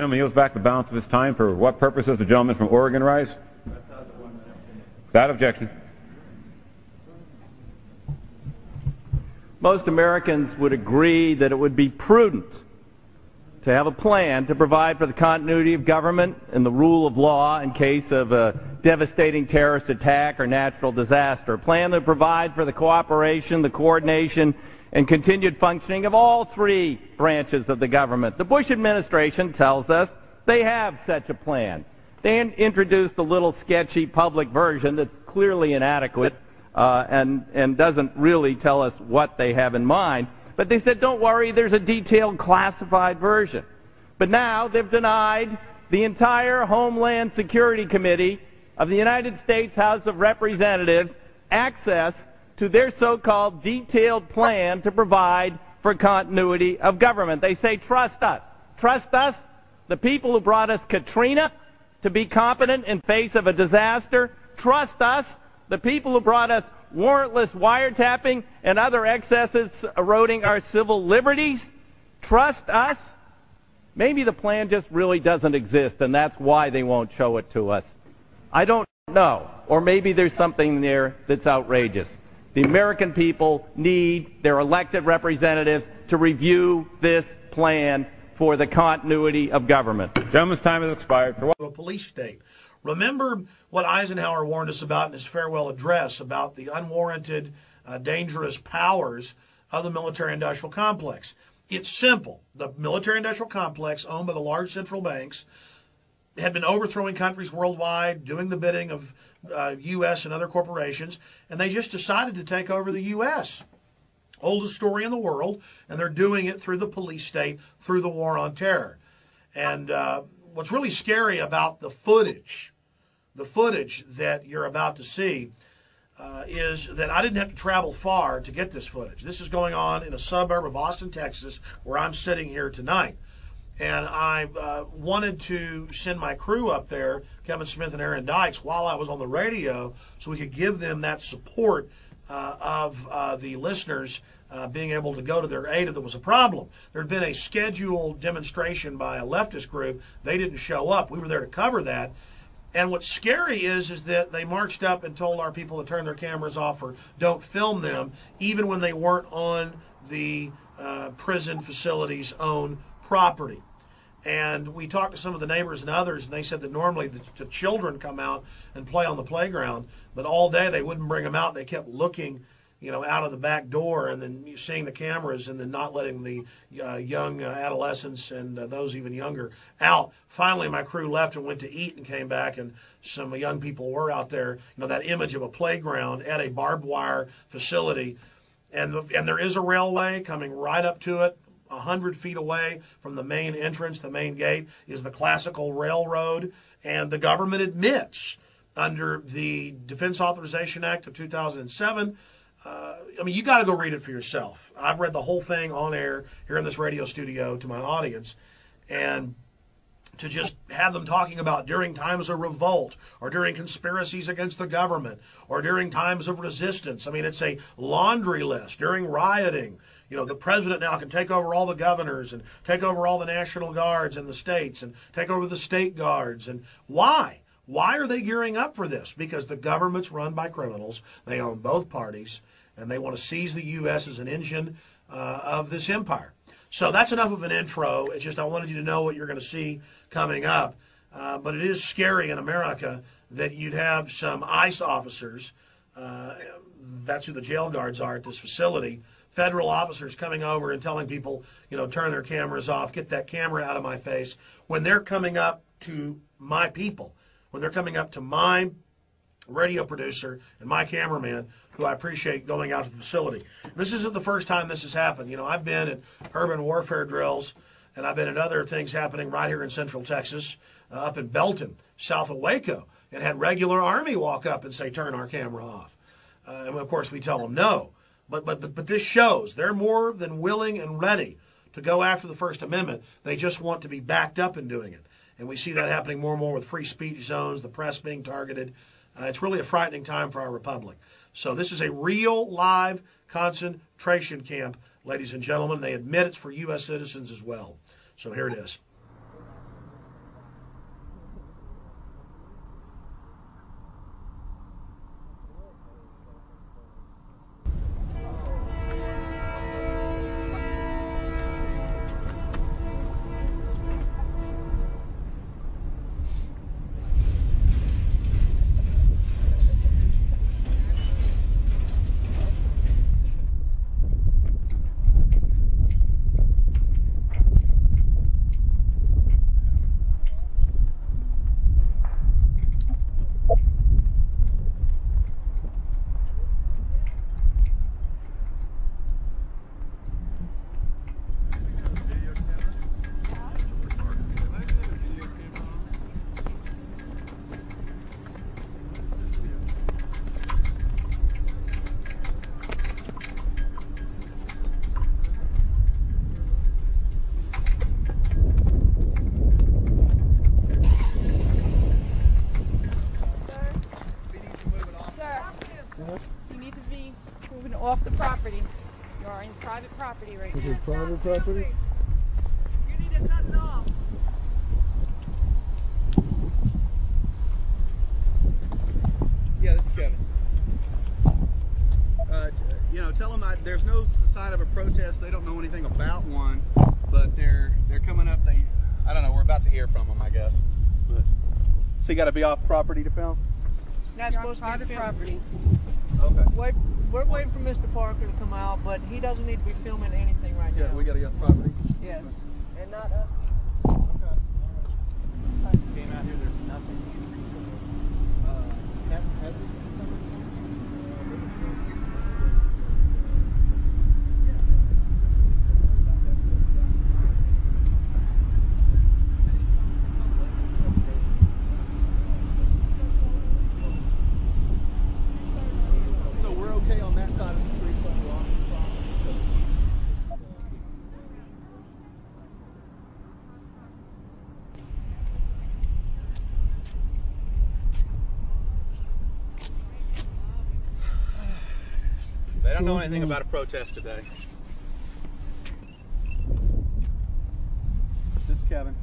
Gentleman yields back the balance of his time. For what purpose does the gentleman from Oregon rise? Without objection. Most Americans would agree that it would be prudent to have a plan to provide for the continuity of government and the rule of law in case of a devastating terrorist attack or natural disaster. A plan to provide for the cooperation, the coordination, and continued functioning of all three branches of the government. The Bush administration tells us they have such a plan. They introduced a little sketchy public version that's clearly inadequate and doesn't really tell us what they have in mind. But they said, don't worry, there's a detailed classified version. But now they've denied the entire Homeland Security Committee of the United States House of Representatives access to their so-called detailed plan to provide for continuity of government. They say, trust us. Trust us, the people who brought us Katrina, to be competent in face of a disaster. Trust us, the people who brought us warrantless wiretapping and other excesses eroding our civil liberties. Trust us. Maybe the plan just really doesn't exist, and that's why they won't show it to us. I don't know. Or maybe there's something there that's outrageous. The American people need their elected representatives to review this plan for the continuity of government. Gentleman's time has expired. For what? A police state. Remember what Eisenhower warned us about in his farewell address about the unwarranted, dangerous powers of the military-industrial complex. It's simple. The military-industrial complex, owned by the large central banks, had been overthrowing countries worldwide, doing the bidding of U.S. and other corporations, and they just decided to take over the U.S. Oldest story in the world, and they're doing it through the police state, through the war on terror. And what's really scary about the footage that you're about to see is that I didn't have to travel far to get this footage. This is going on in a suburb of Austin, Texas, where I'm sitting here tonight. And I wanted to send my crew up there, Kevin Smith and Aaron Dykes, while I was on the radio so we could give them that support of the listeners being able to go to their aid if there was a problem. There had been a scheduled demonstration by a leftist group. They didn't show up. We were there to cover that. And what's scary is that they marched up and told our people to turn their cameras off or don't film them, even when they weren't on the prison facility's own property. And we talked to some of the neighbors and others, and they said that normally the children come out and play on the playground, but all day they wouldn't bring them out. They kept looking, out of the back door and then seeing the cameras and then not letting the young adolescents and those even younger out. Finally, my crew left and went to eat and came back, and some young people were out there. That image of a playground at a barbed wire facility. And there is a railway coming right up to it. 100 feet away from the main entrance, the main gate, is the classical railroad. And the government admits, under the Defense Authorization Act of 2007, you got to go read it for yourself. I've read the whole thing on air here in this radio studio to my audience. And to just have them talking about during times of revolt or during conspiracies against the government or during times of resistance. It's a laundry list. During rioting, the president now can take over all the governors and take over all the National Guards in the states and take over the state guards. And why? Why are they gearing up for this? Because the government's run by criminals. They own both parties, and they want to seize the U.S. as an engine of this empire. So that's enough of an intro. It's just I wanted you to know what you're going to see coming up. But it is scary in America that you'd have some ICE officers, that's who the jail guards are at this facility, federal officers coming over and telling people, turn their cameras off, get that camera out of my face, when they're coming up to my people, when they're coming up to my radio producer and my cameraman, who I appreciate going out to the facility. This isn't the first time this has happened. I've been at urban warfare drills, and I've been at other things happening right here in Central Texas, up in Belton, south of Waco, and had regular Army walk up and say, turn our camera off. And of course, we tell them no. But this shows they're more than willing and ready to go after the First Amendment. They just want to be backed up in doing it. And we see that happening more and more with free speech zones, the press being targeted. It's really a frightening time for our republic. So this is a real live concentration camp, ladies and gentlemen. They admit it's for U.S. citizens as well. So here it is. off the property. You are in private property right now. Is it private property? You need to cut it off. Yeah, this is Kevin. You know, tell them there's no sign of a protest. They don't know anything about one, but they're coming up. I don't know. We're about to hear from them, I guess. But, so you got to be off property to film. It's not supposed to be private property. Okay. We're waiting for Mr. Parker to come out, but he doesn't need to be filming anything right now. Yeah, we got to get off property. Yes, and not us. Came out here. There's nothing. So we're okay on that side of the street, but we're off the property. They don't know anything about a protest today. This is Kevin.